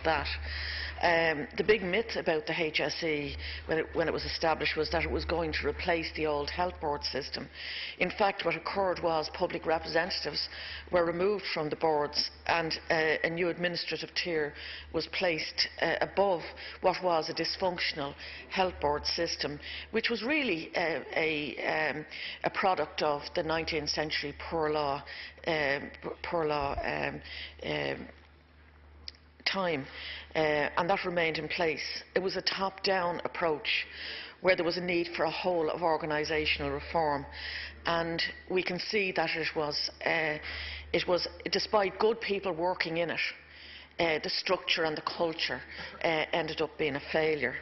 that. The big myth about the HSE when it was established was that it was going to replace the old health board system. In fact, what occurred was public representatives were removed from the boards, and a new administrative tier was placed above what was a dysfunctional health board system, which was really a product of the 19th century poor law time, and that remained in place. It was a top-down approach where there was a need for a whole of organisational reform, and we can see that it was, despite good people working in it, the structure and the culture ended up being a failure.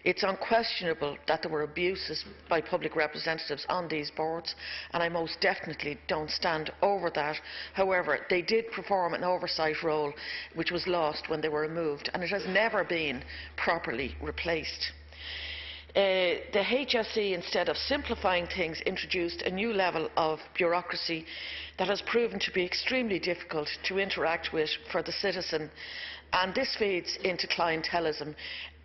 It's unquestionable that there were abuses by public representatives on these boards, and I most definitely don't stand over that. However, they did perform an oversight role which was lost when they were removed, and it has never been properly replaced. The HSE, instead of simplifying things, introduced a new level of bureaucracy that has proven to be extremely difficult to interact with for the citizen, and this feeds into clientelism.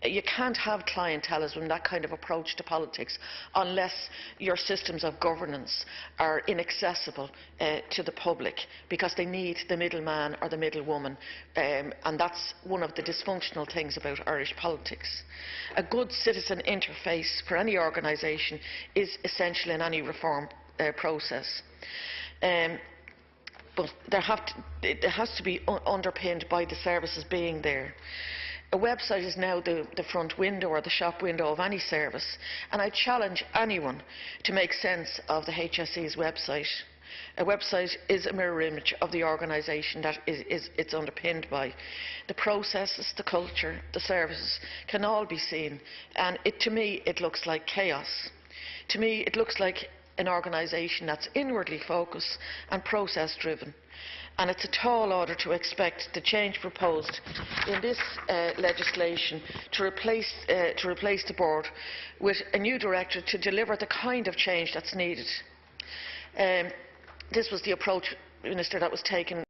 You can't have clientelism, that kind of approach to politics, unless your systems of governance are inaccessible to the public, because they need the middleman or the middlewoman, and that's one of the dysfunctional things about Irish politics. A good citizen interface for any organisation is essential in any reform process. But it has to be underpinned by the services being there. A website is now the front window or the shop window of any service, and I challenge anyone to make sense of the HSE's website. A website is a mirror image of the organisation that it's underpinned by. The processes, the culture, the services can all be seen, and to me it looks like chaos. To me it looks like an organisation that's inwardly focused and process driven. And it's a tall order to expect the change proposed in this legislation to replace the board with a new director to deliver the kind of change that's needed. This was the approach, Minister, that was taken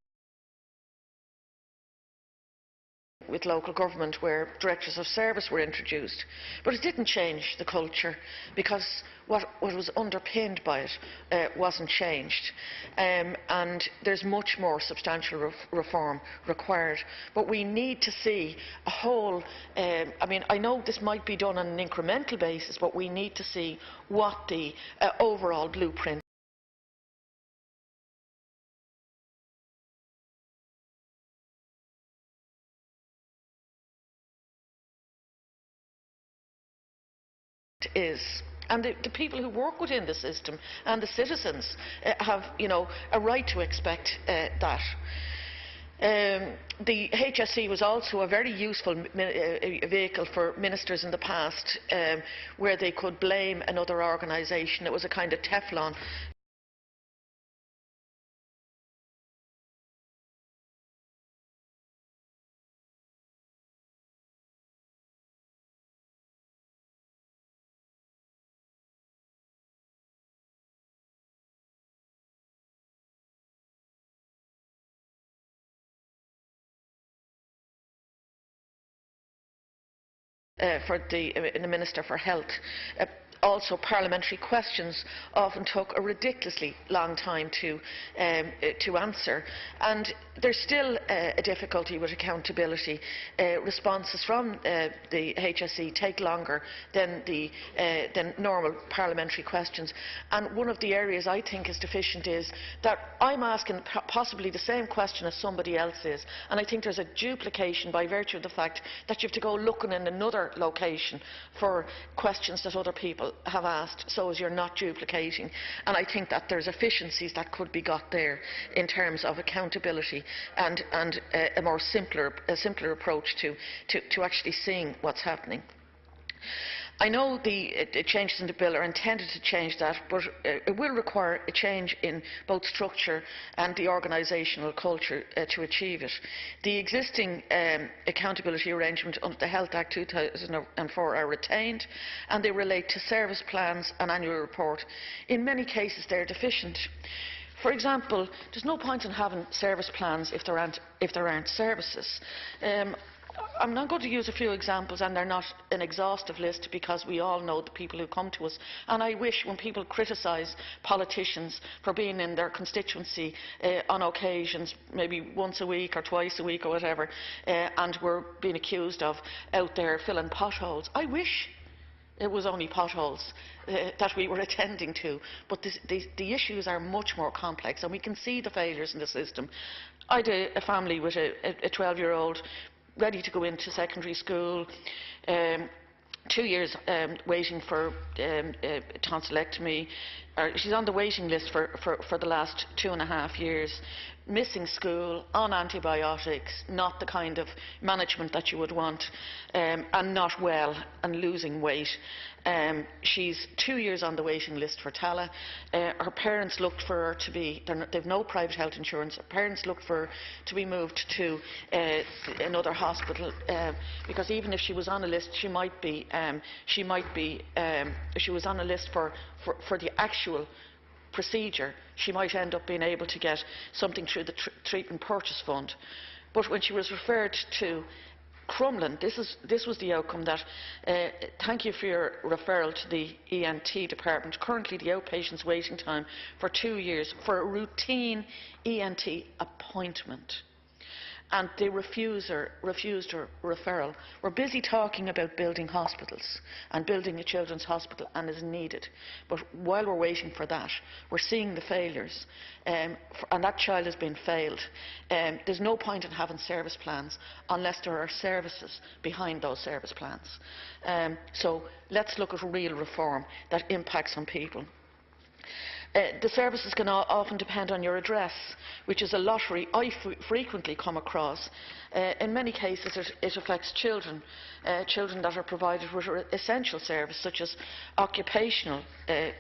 with local government, where directors of service were introduced. But it didn't change the culture, because what was underpinned by it wasn't changed. And there's much more substantial reform required. But we need to see a whole, I mean, I know this might be done on an incremental basis, but we need to see what the overall blueprint is. And the people who work within the system and the citizens have, a right to expect that. The HSE was also a very useful vehicle for ministers in the past, where they could blame another organisation. It was a kind of Teflon. For the Minister for Health. Also, parliamentary questions often took a ridiculously long time to answer, and there's still a difficulty with accountability. Responses from the HSE take longer than normal parliamentary questions, and one of the areas I think is deficient is that I'm asking possibly the same question as somebody else is, and I think there's a duplication by virtue of the fact that you have to go looking in another location for questions that other people have asked, so as you're not duplicating. And I think that there's efficiencies that could be got there in terms of accountability and a simpler approach to actually seeing what's happening. I know the changes in the bill are intended to change that, but it will require a change in both structure and the organisational culture to achieve it. The existing accountability arrangements under the Health Act 2004 are retained, and they relate to service plans and annual report. In many cases they are deficient. For example, there's no point in having service plans if there aren't services. I'm not going to use a few examples, and they're not an exhaustive list, because we all know the people who come to us. And I wish, when people criticise politicians for being in their constituency on occasions, maybe once a week or twice a week or whatever, and we're being accused of out there filling potholes, I wish it was only potholes that we were attending to. But the issues are much more complex, and we can see the failures in the system. I had a family with a 12-year-old ready to go into secondary school, 2 years waiting for tonsillectomy. She's on the waiting list for the last 2.5 years, missing school, on antibiotics, not the kind of management that you would want, and not well, and losing weight. She's 2 years on the waiting list for Tala. Her parents looked for her to be, they've no private health insurance. Her parents looked for her to be moved to another hospital, because even if she was on a list, she was on a list for the actual procedure, she might end up being able to get something through the treatment purchase fund. But when she was referred to Crumlin, this was the outcome that, thank you for your referral to the ENT department. Currently the outpatient's waiting time for 2 years for a routine ENT appointment, and they refused her referral. We're busy talking about building hospitals and building a children's hospital, and is needed. But while we're waiting for that, we're seeing the failures, and that child has been failed. There's no point in having service plans unless there are services behind those service plans. So let's look at real reform that impacts on people. The services can often depend on your address, which is a lottery I frequently come across. In many cases it affects children, children that are provided with essential service such as occupational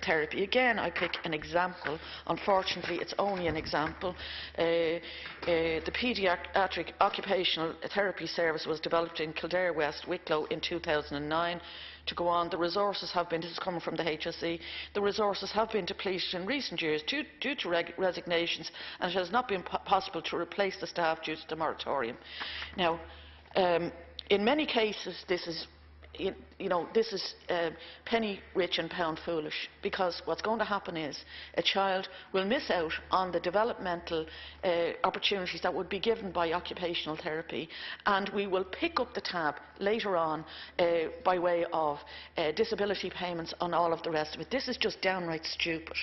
therapy. Again, I pick an example. Unfortunately, it's only an example. The paediatric occupational therapy service was developed in Kildare West, Wicklow, in 2009. To go on, the resources have been, this is coming from the HSE, the resources have been depleted in recent years due to resignations, and it has not been possible to replace the staff due to the moratorium. Now, in many cases, this is penny rich and pound foolish, because what's going to happen is a child will miss out on the developmental opportunities that would be given by occupational therapy, and we will pick up the tab later on by way of disability payments on all of the rest of it. This is just downright stupid.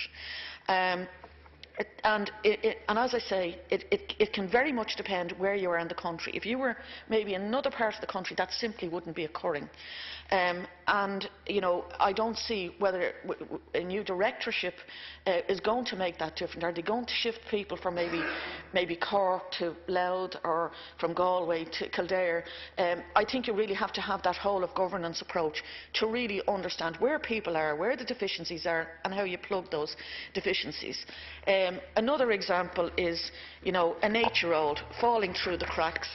And as I say, it can very much depend where you are in the country. If you were maybe in another part of the country, that simply wouldn't be occurring. And I don't see whether a new directorship is going to make that different. Are they going to shift people from maybe Cork to Louth, or from Galway to Kildare? I think you really have to have that whole of governance approach to really understand where people are, where the deficiencies are, and how you plug those deficiencies. Another example is, an 8-year-old falling through the cracks.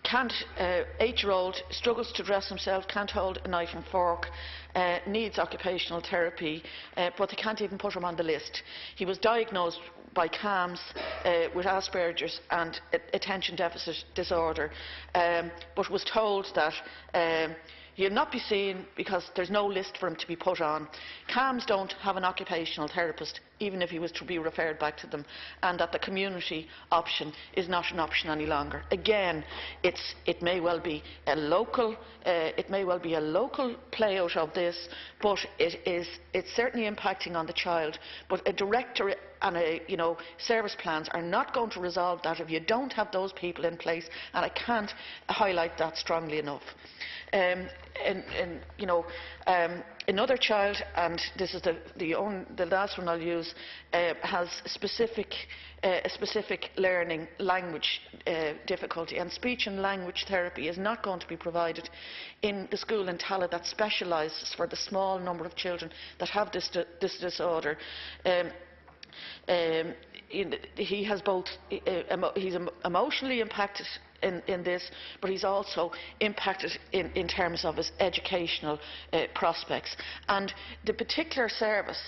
8-year-old struggles to dress himself, can't hold a knife and fork, needs occupational therapy, but they can't even put him on the list. He was diagnosed by CAMHS with Asperger's and attention deficit disorder, but was told that he'll not be seen because there's no list for him to be put on. CAMHS don't have an occupational therapist, even if he was to be referred back to them, and that the community option is not an option any longer. Again, it may well be a local play out of this, but it's certainly impacting on the child. But a director and service plans are not going to resolve that if you don't have those people in place, and I can't highlight that strongly enough. Another child, and this is the last one I'll use, has a specific learning language difficulty, and speech and language therapy is not going to be provided in the school in Tala that specialises for the small number of children that have this disorder. He has both, he's emotionally impacted in this, but he's also impacted in terms of his educational prospects. And the particular service,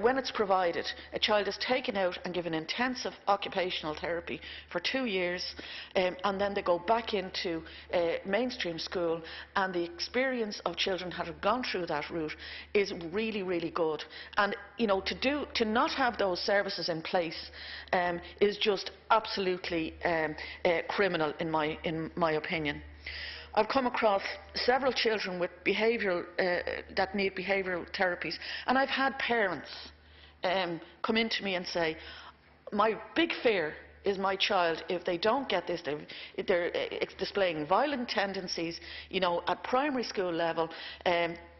when it's provided, a child is taken out and given intensive occupational therapy for 2 years, and then they go back into mainstream school, and the experience of children that have gone through that route is really, really good. And you know, to not have those services in place is just absolutely criminal in my opinion. I've come across several children with that need behavioural therapies, and I've had parents come into me and say, my big fear is my child, if they don't get this, they're displaying violent tendencies, you know, at primary school level,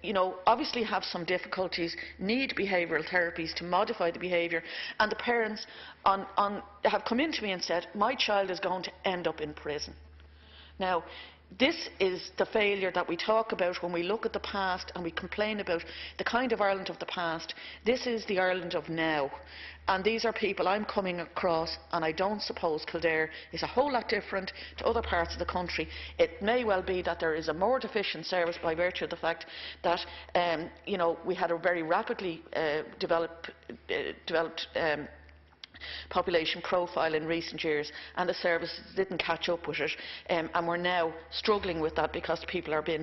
you know, obviously have some difficulties, need behavioural therapies to modify the behaviour, and the parents have come into me and said, my child is going to end up in prison. Now, this is the failure that we talk about when we look at the past and we complain about the kind of Ireland of the past. This is the Ireland of now. And these are people I'm coming across, and I don't suppose Kildare is a whole lot different to other parts of the country. It may well be that there is a more deficient service by virtue of the fact that you know, we had a very rapidly developed population profile in recent years, and the services didn't catch up with it, and we're now struggling with that because people are being